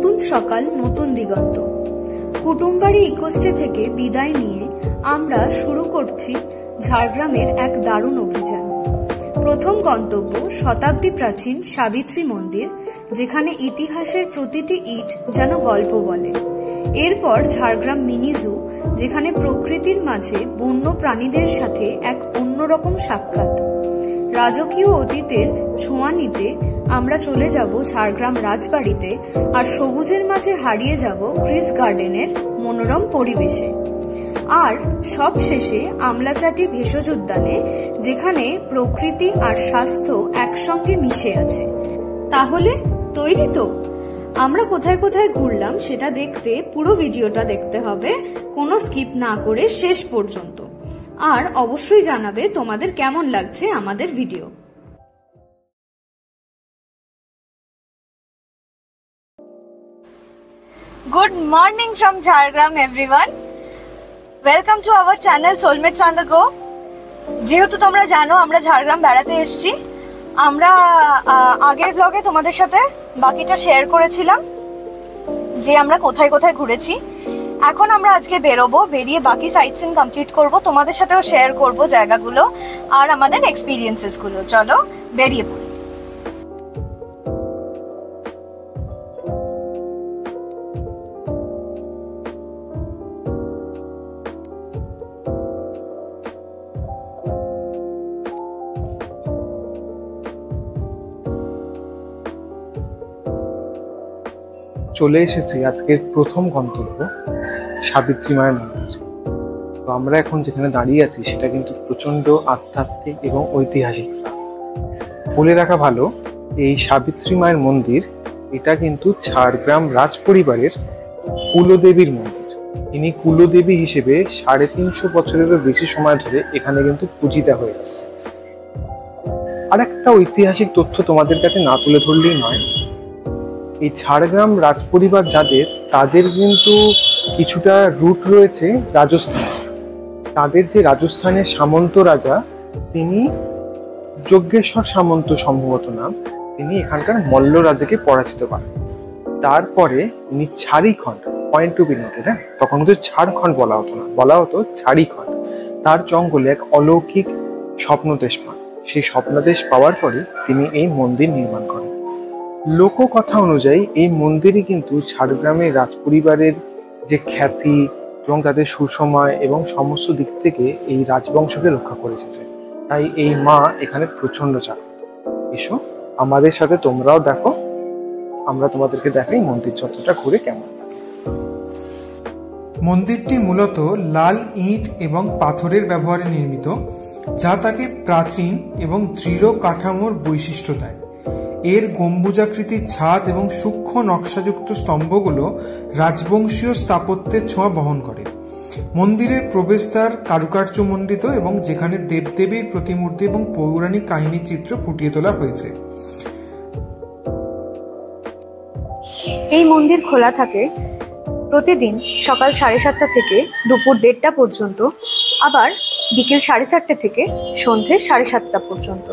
নতুন সকাল, নতুন দিগন্ত। কুটুমবাড়ি ইকোস্টে থেকে বিদায় নিয়ে আমরা শুরু করছি ঝাড়গ্রামের এক দারুণ অভিযান। প্রথম গন্তব্য শতাব্দী প্রাচীন সাবিত্রী মন্দির, যেখানে ইতিহাসের প্রতিটি ইট যেন গল্প বলে। এরপর ঝাড়গ্রাম মিনি জু, যেখানে প্রকৃতির মাঝে বন্য প্রাণীদের সাথে এক অন্যরকম সাক্ষাৎ। রাজকীয় অতীতের ছোঁয়া নিতে আমরা চলে যাব ঝাড়গ্রাম রাজবাড়িতে, আর সবুজের মাঝে হারিয়ে যাব ক্রিস গার্ডেনের মনোরম পরিবেশে। আর সব শেষে আমলাচাটি ভেষজ উদ্যানে, যেখানে প্রকৃতি আর স্বাস্থ্য একসঙ্গে মিশে আছে। তাহলে তৈরি তো? আমরা কোথায় কোথায় ঘুরলাম সেটা দেখতে পুরো ভিডিওটা দেখতে হবে, কোনো স্কিপ না করে শেষ পর্যন্ত। আর অবশ্যই জানাবে তোমাদের কেমন লাগছে আমাদের video. Good morning from Jhargram everyone. Welcome to our channel Soulmates on the Go. যেহেতু তোমরা জানো আমরা ঝাড়গ্রাম বেড়াতে এসেছি, আমরা আগের ব্লগে তোমাদের সাথে বাকিটা শেয়ার করেছিলাম যে আমরা কোথায় কোথায় ঘুরেছি। এখন আমরা আজকে বেরোবো, বেরিয়ে বাকি সাইট সিন কমপ্লিট করব, তোমাদের সাথেও শেয়ার করব জায়গাগুলো আর আমাদের এক্সপিরিয়েন্সেস গুলো। চলো বেরিয়ে পড়ি। চলে এসেছি আজকের প্রথম গন্তব্য সাবিত্রী মায়ের মন্দির। তো আমরা এখন যেখানে দাঁড়িয়ে আছি সেটা কিন্তু প্রচন্ড আধ্যাত্মিক এবং ঐতিহাসিক স্থান। বলে রাখা ভালো, এই সাবিত্রী মায়ের মন্দির এটা কিন্তু ঝাড়গ্রাম রাজ পরিবারের কুলদেবীর মন্দির। ইনি কুলদেবী হিসেবে 350 বছরেরও বেশি সময় ধরে এখানে কিন্তু পূজিতা হয়ে আসছে। আর একটা ঐতিহাসিক তথ্য তোমাদের কাছে না তুলে ধরলেই নয়, এই ঝাড়গ্রাম রাজপরিবার যাদের, তাদের কিন্তু কিছুটা রুট রয়েছে রাজস্থানে। তাদের যে রাজস্থানের সামন্ত রাজা, তিনি যজ্ঞেশ্বর সামন্ত সম্ভবত নাম, তিনি এখানকার মল্ল রাজাকে পরাজিত করেন। তারপরে উনি ঝাড়িখণ্ড, পয়েন্ট টু বি নোটেড, তখন কিন্তু ঝাড়খণ্ড বলা হতো না, বলা হতো ঝাড়িখণ্ড। তার জঙ্গলে এক অলৌকিক স্বপ্নদেশ পান। সেই স্বপ্নদেশ পাওয়ার পরে তিনি এই মন্দির নির্মাণ করেন। লোককথা অনুযায়ী এই মন্দিরই কিন্তু ঝাড়গ্রামের রাজপরিবারের যে খ্যাতি এবং তাদের সুসময় এবং সমস্ত দিক থেকে এই রাজবংশকে রক্ষা করে এসেছে। তাই এই মা এখানে প্রচন্ড জাগ্রত। এসো আমাদের সাথে তোমরাও দেখো, আমরা তোমাদেরকে দেখাই মন্দির চত্বরটা ঘুরে কেমন লাগে। মন্দিরটি মূলত লাল ইট এবং পাথরের ব্যবহারে নির্মিত, যা তাকে প্রাচীন এবং দৃঢ় কাঠামোর বৈশিষ্ট্য দেয়। এর গম্বুজাকৃতির ছাদ এবং সূক্ষ্ম নকশাযুক্ত স্তম্ভগুলো রাজবংশীয় স্থাপত্যের ছোঁয়া বহন করে। মন্দিরের প্রবেশদ্বার কারুকার্য মণ্ডিত এবং যেখানে দেবদেবীর প্রতিমূর্তি এবং পৌরাণিক কাহিনী চিত্র ফুটিয়ে তোলা হয়েছে। এই মন্দির খোলা থাকে প্রতিদিন সকাল 7:30 থেকে দুপুর 1:30 পর্যন্ত, আবার বিকেল 4:30 থেকে সন্ধ্যে 7:30 পর্যন্ত।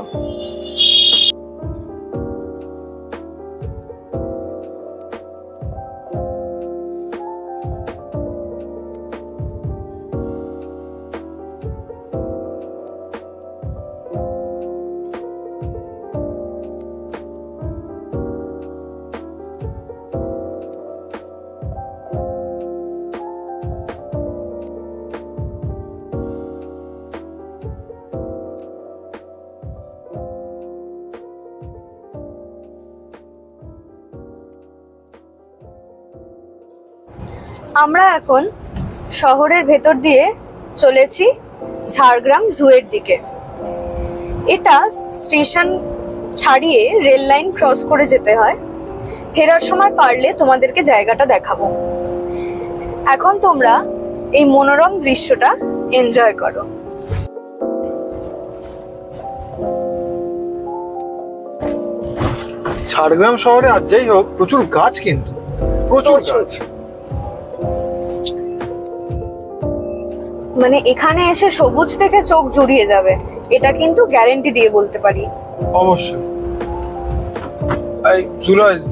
আমরা এখন শহরের ভেতর দিয়ে চলেছি ঝাড়গ্রাম জুয়ের দিকে। এটা স্টেশন ছাড়িয়ে রেল লাইন ক্রস করে যেতে হয়। ফেরার সময় পারলে তোমাদেরকে জায়গাটা দেখাবো। এখন তোমরা এই মনোরম দৃশ্যটা এনজয় করো। ঝাড়গ্রাম শহরে আজ যাই হোক প্রচুর গাছ, কিন্তু প্রচুর গাছ। মানে এখানে এসে সবুজ থেকে চোখ জুড়িয়ে যাবে, এটা কিন্তু গ্যারেন্টি দিয়ে বলতে পারি। অবশ্যই।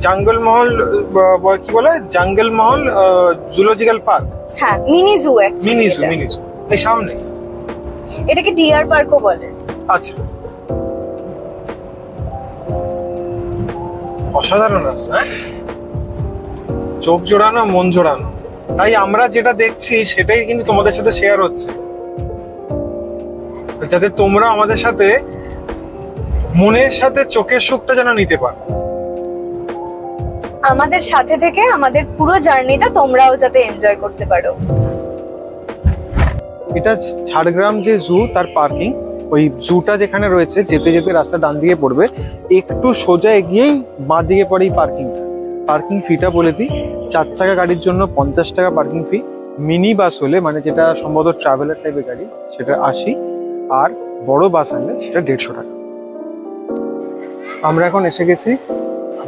জঙ্গল মহল, কি বলে, জঙ্গল মহল জুলজিক্যাল পার্ক। হ্যাঁ, মিনি জু। মিনি জু এই সামনে। এটাকে ডিয়ার পার্কও বলে। আচ্ছা, অসাধারণ রাস্তা, চোখ জোড়ানো, মন জোড়ানো। তাই আমরা যেটা দেখছি সেটাই কিন্তু তোমাদের সাথে শেয়ার হচ্ছে, যাতে তোমরা আমাদের সাথে মনের সাথে চোখের সুখটা যেন নিতে পারো। আমাদের সাথে থেকে আমাদের পুরো জার্নিটা তোমরাও যাতে এনজয় করতে পারো। এটা ঝাড়গ্রাম যে জু, তার পার্কিং। ওই জুটা যেখানে রয়েছে, যেতে যেতে রাস্তা ডান দিকে পড়বে, একটু সোজা এগিয়েই বাঁ দিকে পড়ে এই পার্কিংটা। পার্কিং ফিটা বলে দিই, 4 চাকা গাড়ির জন্য 50 টাকা পার্কিং ফি। মিনি বাস হলে, মানে যেটা সম্ভবত ট্রাভেলার টাইপের গাড়ি, সেটা 80, আর বড় বাস আনলে সেটা 150 টাকা। আমরা এখন এসে গেছি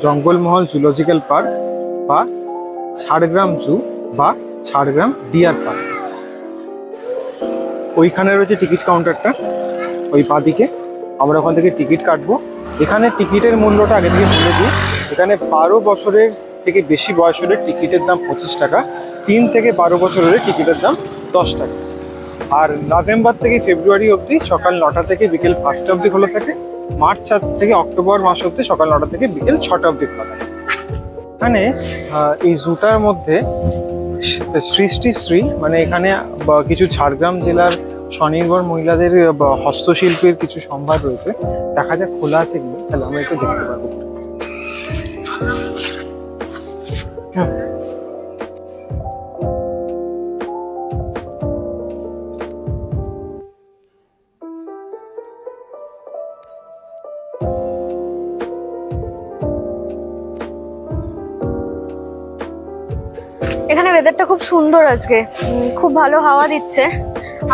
জঙ্গলমহল জুলজিক্যাল পার্ক বা ঝাড়গ্রাম জু বা ঝাড়গ্রাম ডিয়ার পার্ক। ওইখানে রয়েছে টিকিট কাউন্টারটা, ওই বাঁদিকে। আমরা ওখান থেকে টিকিট কাটবো। এখানে টিকিটের মূল্যটা আগে থেকে বলে দিই, এখানে 12 বছরের থেকে বেশি বয়স হলে টিকিটের দাম 25 টাকা, 3 থেকে 12 বছর হলে টিকিটের দাম 10 টাকা। আর নভেম্বর থেকে ফেব্রুয়ারি অবধি সকাল 9টা থেকে বিকেল 5টা অবধি খোলা থাকে। মার্চ থেকে অক্টোবর মাস অবধি সকাল 9টা থেকে বিকেল 6টা অবধি খোলা থাকে। এখানে এই জুটার মধ্যে সৃষ্টিশ্রী, মানে এখানে কিছু ঝাড়গ্রাম জেলার স্বনির্ভর মহিলাদের হস্তশিল্পের কিছু সম্ভার রয়েছে। দেখা যাক খোলা আছে কি, তাহলে আমরা একটু দেখতে পারবো। এখানে ওয়েদারটা খুব সুন্দর আজকে, খুব ভালো হাওয়া দিচ্ছে।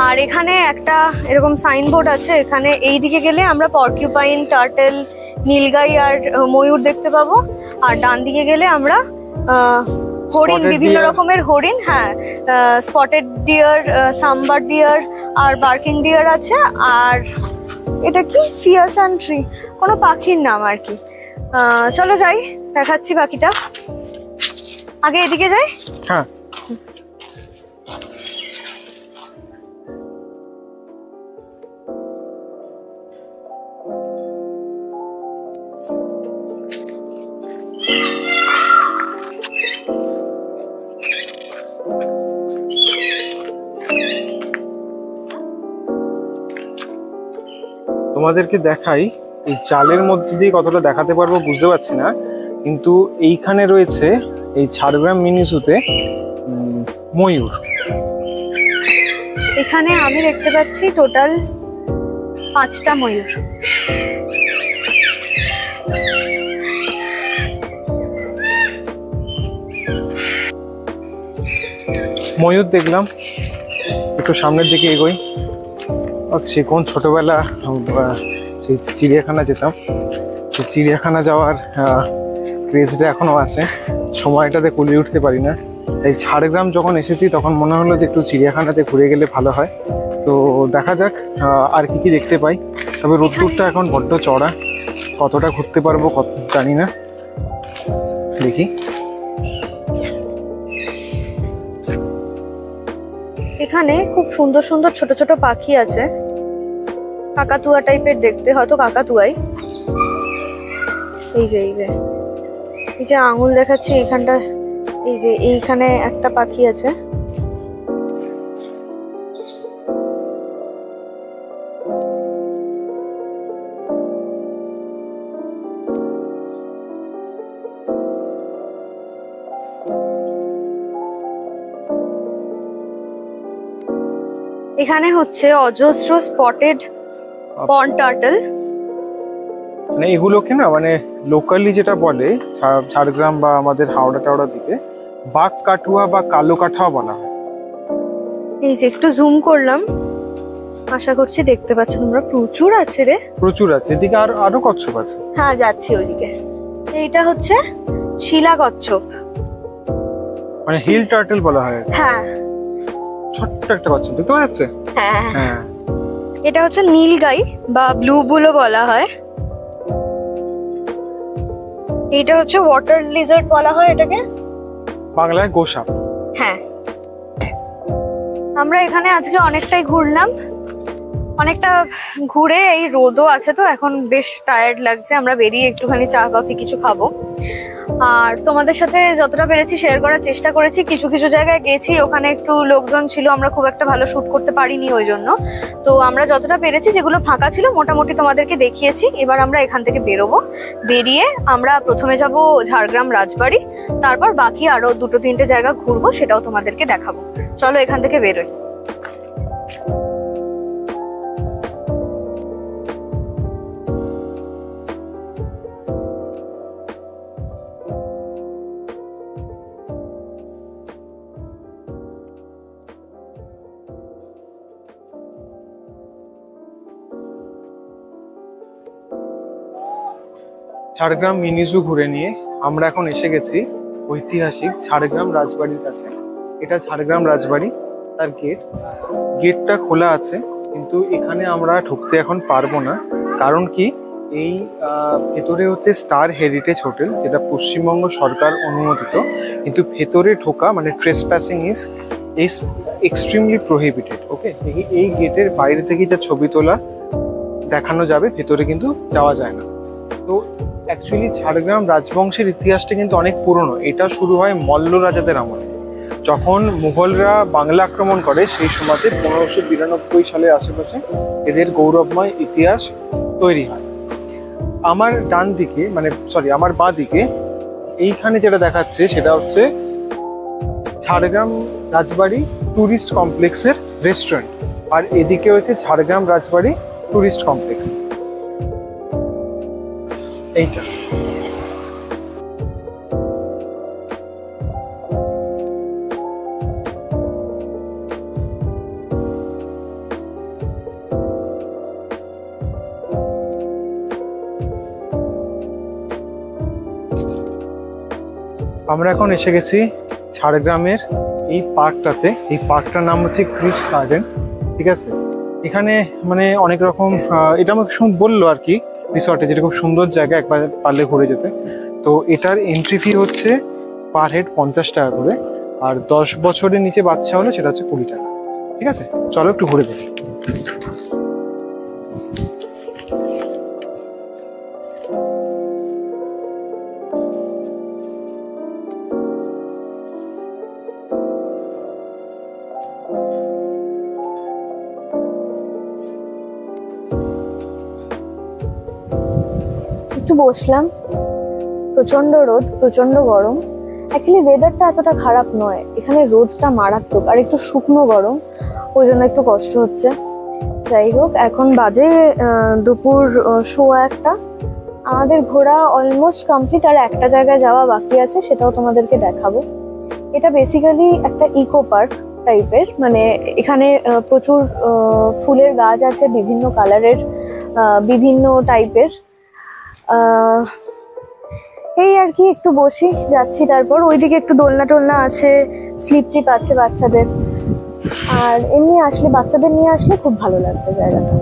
আর এখানে একটা এরকম সাইনবোর্ড আছে, এখানে এই দিকে গেলে আমরা পর্কিউপাইন, টার্টেল, নীলগাই আর ময়ূর দেখতে পাবো। আর ডান দিকে গেলে আমরা হরিণ, বিভিন্ন রকমের হরিণ, হ্যাঁ, স্পটেড ডিয়ার, সাম্বার ডিয়ার আর বার্কিং ডিয়ার আছে। আর এটা কি ফিয়াসান ট্রি, কোনো পাখির নাম আর কি। চলো যাই, দেখাচ্ছি বাকিটা। আগে এদিকে যাই। হ্যাঁ, তোমাদেরকে দেখাই। এই জালের মধ্যে দিয়ে কতটা দেখাতে পারবো বুঝতে পারছি না, কিন্তু এইখানে রয়েছে এই ঝাড়গ্রাম মিনি জুতে ময়ূর। এখানে আমি দেখতে পাচ্ছি টোটাল 5টা ময়ূর। ময়ূর দেখলাম, একটু সামনের দিকে এগোই। সে কোন ছোটবেলা চিড়িয়াখানা যেতাম, সেই চিড়িয়াখানা যাওয়ার ক্রেজটা এখনো আছে, সময়টাতে কুলিয়ে উঠতে পারি না। তাই ঝাড়গ্রাম যখন এসেছি তখন মনে হলো যে একটু চিড়িয়াখানাতে ঘুরে গেলে ভালো হয়। তো দেখা যাক আর কি কি দেখতে পাই। তবে রোদ্দুরটা এখন বড্ড চড়া, কতটা ঘুরতে পারবো কত জানি না, দেখি। এখানে খুব সুন্দর সুন্দর ছোট ছোট পাখি আছে, কাকাতুয়া টাইপের দেখতে, হয়তো কাকাতুয়াই। এই যে এই যে এই যে আঙুল দেখাচ্ছে এইখানটা, এই যে এইখানে একটা পাখি আছে। এখানে হচ্ছে অজস্র স্পটেড পন্ড টার্টল। মানে এগুলোকে না, মানে লোকালি যেটা বলে ঝাড়গ্রাম বা আমাদের হাওড়া টাওড়ার দিকে বাঘ কাঠুয়া বা কালো কাঠাও বলা হয়। এই যে একটু জুম করলাম, আশা করছি দেখতে পাচ্ছ তোমরা। প্রচুর আছে রে, প্রচুর আছে। এদিকে আরো কচ্ছপ আছে। হ্যাঁ, যাচ্ছি ওইদিকে। এইটা হচ্ছে শিলা কচ্ছপ, মানে হিল টার্টল বলা হয়। হ্যাঁ, ছোট্ট একটা কচ্ছপ দেখতে পাওয়া যাচ্ছে। হ্যাঁ হ্যাঁ। হ্যাঁ, এটা হচ্ছে নীলগাই বা ব্লু বুলও বলা হয়। এইটা হচ্ছে ওয়াটার লিজার্ড বলা হয় এটাকে, বাংলায় গোসাপ। হ্যাঁ। আমরা এখানে আজকে অনেকটাই ঘুরলাম, অনেকটা ঘুরে এই রোদও আছে তো এখন বেশ টায়ার্ড লাগছে। আমরা বেরিয়ে একটুখানি চা কফি কিছু খাবো, আর তোমাদের সাথে যতটা পেরেছি শেয়ার করার চেষ্টা করেছি। কিছু কিছু জায়গায় গেছি, ওখানে একটু লোকজন ছিল, আমরা খুব একটা ভালো শুট করতে পারিনি ওই জন্য। তো আমরা যতটা পেরেছি, যেগুলো ফাঁকা ছিল মোটামুটি তোমাদেরকে দেখিয়েছি। এবার আমরা এখান থেকে বেরোবো, বেরিয়ে আমরা প্রথমে যাব ঝাড়গ্রাম রাজবাড়ি, তারপর বাকি আরো 2-3টে জায়গা ঘুরবো, সেটাও তোমাদেরকে দেখাবো। চলো এখান থেকে বেরোই। ঝাড়গ্রাম মিনি জু ঘুরে নিয়ে আমরা এখন এসে গেছি ঐতিহাসিক ঝাড়গ্রাম রাজবাড়ির কাছে। এটা ঝাড়গ্রাম রাজবাড়ি, তার গেটটা খোলা আছে, কিন্তু এখানে আমরা ঢুকতে এখন পারবো না। কারণ কি, এই ভেতরে হচ্ছে স্টার হেরিটেজ হোটেল, যেটা পশ্চিমবঙ্গ সরকার অনুমোদিত, কিন্তু ভেতরে ঢোকা মানে ট্রেসপ্যাসিং ইজ এক্সট্রিমলি প্রহিবিটেড। ওকে, এই গেটের বাইরে থেকে যা ছবি তোলা দেখানো যাবে, ভেতরে কিন্তু যাওয়া যায় না। তো অ্যাকচুয়ালি ঝাড়গ্রাম রাজবংশের ইতিহাসটা কিন্তু অনেক পুরনো। এটা শুরু হয় মল্ল রাজাদের আমলে, যখন মুঘলরা বাংলা আক্রমণ করে সেই সময়তে 1592 সালের আশেপাশে এদের গৌরবময় ইতিহাস তৈরি হয়। আমার ডান দিকে আমার বাঁ দিকে এইখানে যেটা দেখাচ্ছে সেটা হচ্ছে ঝাড়গ্রাম রাজবাড়ি ট্যুরিস্ট কমপ্লেক্সের রেস্টুরেন্ট, আর এদিকে হচ্ছে ঝাড়গ্রাম রাজবাড়ি ট্যুরিস্ট কমপ্লেক্স। এইটা আমরা এখন এসে গেছি ঝাড়গ্রামের এই পার্কটাতে। এই পার্কটার নাম হচ্ছে ক্রিস গার্ডেন, ঠিক আছে। এখানে মানে অনেক রকম, এটা আমাকে বললো আর কি রিসর্টে, যেটা খুব সুন্দর জায়গা, একবার পারলে ঘুরে যেতে। তো এটার এন্ট্রি ফি হচ্ছে পার হেড 50 টাকা করে, আর 10 বছরের নিচে বাচ্চা হলে সেটা হচ্ছে 20 টাকা। ঠিক আছে, চলো একটু ঘুরে দেখি। একটু বসলাম, প্রচন্ড রোদ, প্রচন্ড গরম। অ্যাকচুয়ালি ওয়েদারটা এতটা খারাপ নয়, এখানে রোদটা মারাত্মক আর একটু শুকনো গরম, ওই জন্য একটু কষ্ট হচ্ছে। যাই হোক, এখন বাজে দুপুর 1:15। আমাদের ঘোরা অলমোস্ট কমপ্লিট, আর একটা জায়গায় যাওয়া বাকি আছে, সেটাও তোমাদেরকে দেখাবো। এটা বেসিক্যালি একটা ইকো পার্ক টাইপের, মানে এখানে প্রচুর ফুলের গাছ আছে, বিভিন্ন কালারের, বিভিন্ন টাইপের। এই আর কি, একটু বসি, যাচ্ছি। তারপর ওইদিকে একটু দোলনা টোলনা আছে, স্লিপ টিপ আছে বাচ্চাদের। আর এমনি আসলে বাচ্চাদের নিয়ে আসলে খুব ভালো লাগবে জায়গাটা।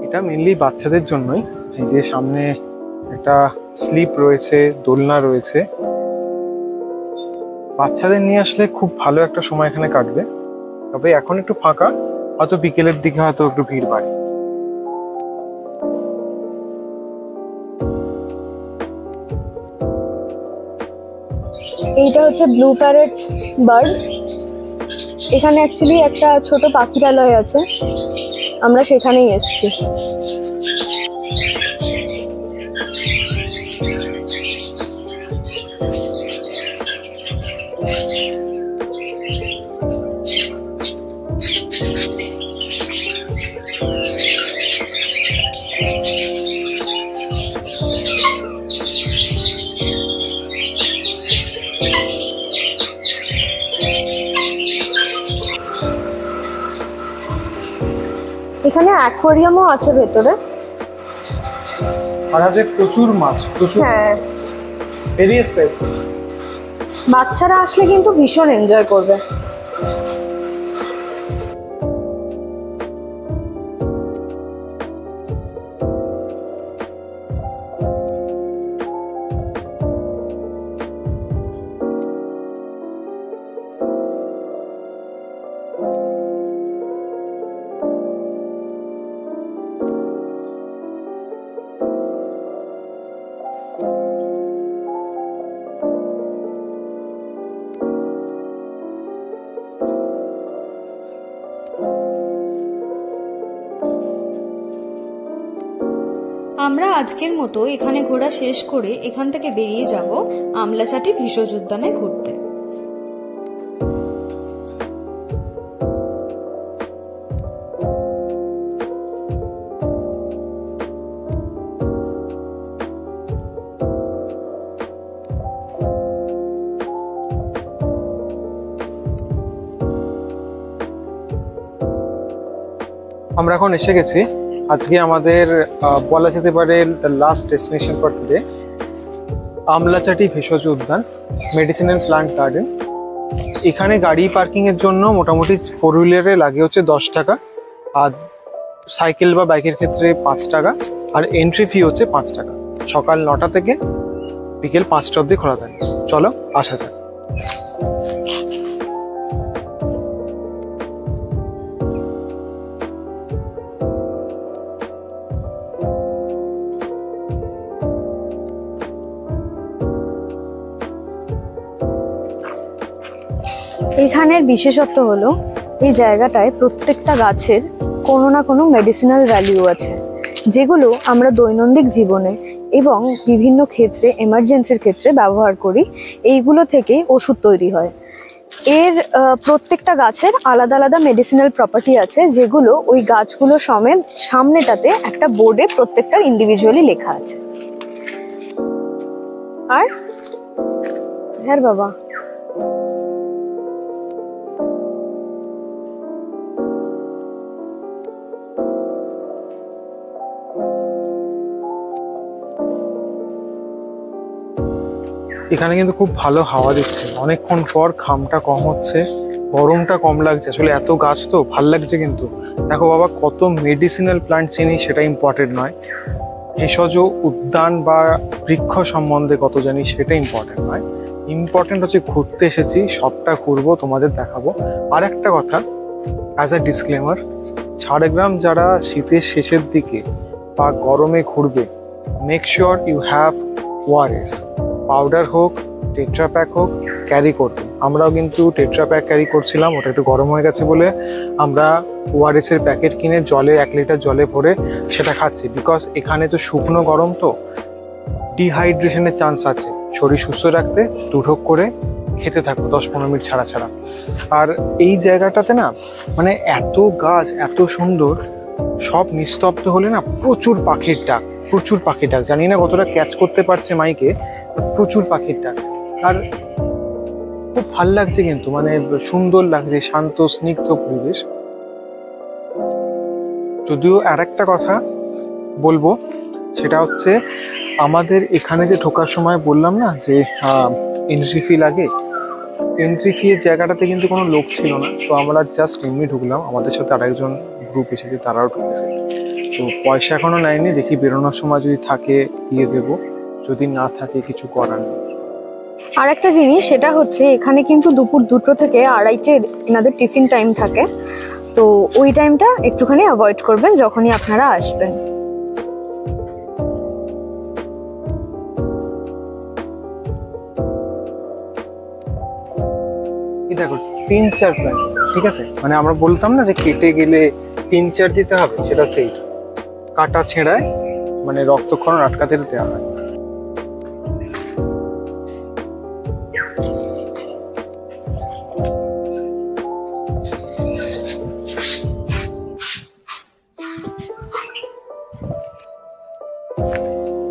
এটা মেনলি বাচ্চাদের জন্যই। এই যে সামনে একটা স্লিপ রয়েছে, দোলনা রয়েছে, বাচ্চাদের নিয়ে আসলে খুব ভালো একটা সময় এখানে কাটবে। তবে এখন একটু ফাঁকা, হয়তো বিকেলের দিকে হয়তো একটু ভিড় বাড়ে। এইটা হচ্ছে ব্লু প্যারেট বার্ড। এখানে অ্যাকচুয়ালি একটা ছোট পাখিরালয় আছে, আমরা সেখানেই এসেছি। এখানে অ্যাকোয়ারিয়ামও আছে ভেতরে। আর আছে প্রচুর মাছ, প্রচুর হ্যাঁ, ভেরিয়াস টাইপ। বাচ্চারা আসলে কিন্তু ভীষণ এনজয় করবে। আমরা আজকের মতো এখানে ঘোরা শেষ করে এখান থেকে বেরিয়ে যাব আমলাচাটি ভেষজ উদ্যানে ঘুরতে। আমরা এখন এসে গেছি আজকে আমাদের বলা যেতে পারে লাস্ট ডেস্টিনেশন ফর টুডে, আমলাচাটি ভেষজ উদ্যান মেডিসিনাল প্লান্ট গার্ডেন। এখানে গাড়ি পার্কিং এর জন্য মোটামুটি 4 হুইলারে লাগে হচ্ছে 10 টাকা, আর সাইকেল বা বাইকের ক্ষেত্রে 5 টাকা, আর এন্ট্রি ফি হচ্ছে 5 টাকা। সকাল 9টা থেকে বিকেল 5টা অবধি খোলা থাকে। চলো আসা যাক। এখানের বিশেষত্ব হলো এই জায়গাটায় প্রত্যেকটা গাছের কোনো না কোনো মেডিসিনাল ভ্যালিউ আছে, যেগুলো আমরা দৈনন্দিন জীবনে এবং বিভিন্ন ক্ষেত্রে এমার্জেন্সির ক্ষেত্রে ব্যবহার করি। এইগুলো থেকে ওষুধ তৈরি হয়। এর প্রত্যেকটা গাছের আলাদা আলাদা মেডিসিনাল প্রপার্টি আছে, যেগুলো ওই গাছগুলো সমেত সামনেটাতে একটা বোর্ডে প্রত্যেকটার ইন্ডিভিজুয়ালি লেখা আছে। আর হ্যাঁ বাবা, এখানে কিন্তু খুব ভালো হাওয়া দিচ্ছে, অনেকক্ষণ পর ঘামটা কম হচ্ছে, গরমটা কম লাগছে। আসলে এত গাছ তো ভাল লাগছে। কিন্তু দেখো বাবা, কত মেডিসিনাল প্লান্ট চিনি সেটা ইম্পর্টেন্ট নয়, ভেষজ উদ্যান বা বৃক্ষ সম্বন্ধে কত জানি সেটা ইম্পর্টেন্ট নয়। ইম্পর্টেন্ট হচ্ছে ঘুরতে এসেছি, সবটা ঘুরবো, তোমাদের দেখাবো। আর একটা কথা অ্যাজ আ ডিসক্লেমার, ঝাড়গ্রাম যারা শীতের শেষের দিকে বা গরমে ঘুরবে, make sure you have ORS powder হোক, টেট্রা প্যাক হোক, ক্যারি করবে। আমরাও কিন্তু টেট্রা প্যাক ক্যারি করছিলাম, ওটা একটু গরম হয়ে গেছে বলে আমরা ওআরএস এর প্যাকেট কিনে জলে 1 লিটার জলে ভরে সেটা খাচ্ছি। বিকজ এখানে তো শুকনো গরম, তো ডিহাইড্রেশনের চান্স আছে। শরীর সুস্থ রাখতে 2 ঢোক করে খেতে থাকো 10-15 মিনিট ছাড়া ছাড়া। আর এই জায়গাটাতে না মানে এত গাছ, এত সুন্দর, সব নিস্তব্ধ হলে না প্রচুর পাখির ডাক, প্রচুর পাখির ডাক। জানি না কতটা ক্যাচ করতে পারছে মাইকে, প্রচুর পাখির ডাক। আর খুব ভাল লাগছে, কিন্তু মানে সুন্দর লাগছে, শান্ত স্নিগ্ধ পরিবেশ। যদিও আর একটা কথা বলবো, সেটা হচ্ছে আমাদের এখানে যে ঢোকার সময় বললাম না যে এন্ট্রি ফি লাগে, এন্ট্রি ফি এর জায়গাটাতে কিন্তু কোনো লোক ছিল না। তো আমরা জাস্ট এমনি ঢুকলাম, আমাদের সাথে আরেকজন গ্রুপ এসেছে, তারাও ঢুকেছে। তো পয়সা এখনো নেয়নি, দেখি বেরোনোর সময় যদি থাকে দিয়ে দেবো, যদি না থাকে কিছু করার নেই। আর একটা জিনিস সেটা হচ্ছে এখানে কিন্তু দুপুর 2টো থেকে 2:30 এনাদের টিফিন টাইম থাকে। তো ওই টাইমটা একটুখানি অ্যাভয়েড করবেন যখনই আপনারা আসবেন। দেখো 3-4 প্ল্যান, ঠিক আছে? মানে আমরা বলতাম না যে কেটে গেলে 3-4 দিতে হবে, সেটা হচ্ছে এইটা। কাটা ছেঁড়ায় মানে রক্তক্ষরণ আটকাতে দেওয়া হয়।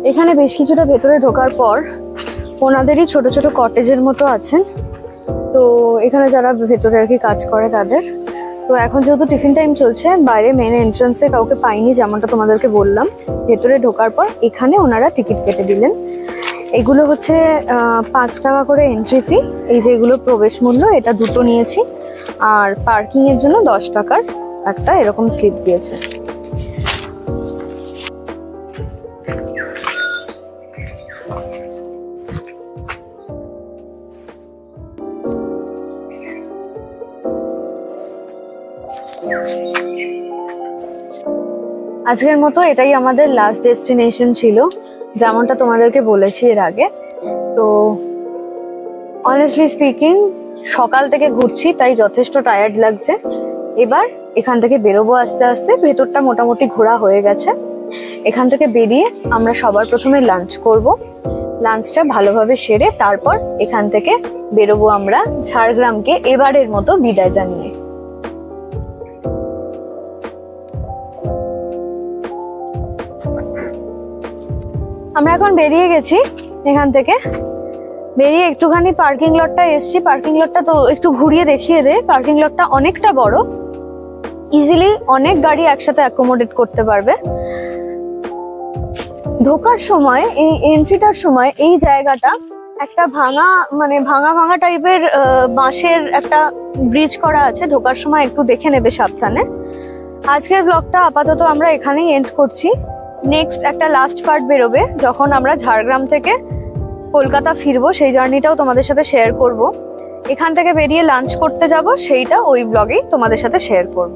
এখানে বেশ কিছুটা ভেতরে ঢোকার পর ওনাদেরই ছোট ছোট কটেজের মতো আছে। তো এখানে যারা ভেতরে আর কি কাজ করে তাদের, তো তো এখন যেহেতু টিফিন টাইম চলছে, বাইরে মেন এন্ট্রান্সে কাউকে পাইনি, যেমনটা তোমাদেরকে বললাম। ভেতরে ঢোকার পর এখানে ওনারা টিকিট কেটে দিলেন। এগুলো হচ্ছে 5 টাকা করে এন্ট্রি ফি। এই যে এগুলো প্রবেশ মূল্য, এটা দুটো নিয়েছি। আর পার্কিং এর জন্য 10 টাকার একটা এরকম স্লিপ দিয়েছে। আজকের মতো এটাই আমাদের লাস্ট ডেস্টিনেশন ছিল, যেমনটা তোমাদেরকে বলেছি এর আগে। তো অনেস্টলি স্পিকিং সকাল থেকে ঘুরছি, তাই যথেষ্ট টায়ার্ড লাগছে। এবার এখান থেকে বেরোবো আস্তে আস্তে। ভেতরটা মোটামুটি ঘোরা হয়ে গেছে। এখান থেকে বেরিয়ে আমরা সবার প্রথমে লাঞ্চ করব। লাঞ্চটা ভালোভাবে সেরে তারপর এখান থেকে বেরোবো আমরা ঝাড়গ্রামকে এবারের মতো বিদায় জানিয়ে। আমরা এখন বেরিয়ে গেছি এখান থেকে। বেরিয়ে একটুখানি পার্কিং লটটা এসছি। পার্কিং লটটা তো একটু ঘুরিয়ে দেখিয়ে দে। পার্কিং লটটা অনেকটা বড়, ইজিলি অনেক গাড়ি একসাথে অ্যাকোমোডেট করতে পারবে। ঢোকার সময়, এই এন্ট্রিটার সময় এই জায়গাটা একটা ভাঙা টাইপের বাঁশের একটা ব্রিজ করা আছে। ঢোকার সময় একটু দেখে নেবে সাবধানে। আজকের ব্লগটা আপাতত আমরা এখানেই এন্ড করছি। নেক্সট একটা লাস্ট পার্ট বেরোবে যখন আমরা ঝাড়গ্রাম থেকে কলকাতা ফিরবো, সেই জার্নিটাও তোমাদের সাথে শেয়ার করব। এখান থেকে বেরিয়ে লাঞ্চ করতে যাব, সেইটা ওই ব্লগেই তোমাদের সাথে শেয়ার করব।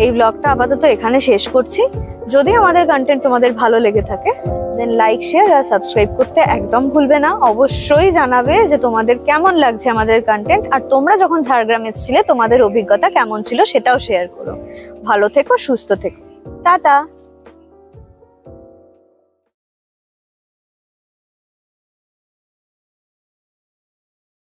এই ব্লগটা আপাতত এখানে শেষ করছি। যদি আমাদের কন্টেন্ট তোমাদের ভালো লেগে থাকে দেন লাইক, শেয়ার আর সাবস্ক্রাইব করতে একদম ভুলবে না। অবশ্যই জানাবে যে তোমাদের কেমন লাগছে আমাদের কন্টেন্ট, আর তোমরা যখন ঝাড়গ্রাম এসেছিলে তোমাদের অভিজ্ঞতা কেমন ছিল সেটাও শেয়ার করো। ভালো থেকো, সুস্থ থেকো, টাটা।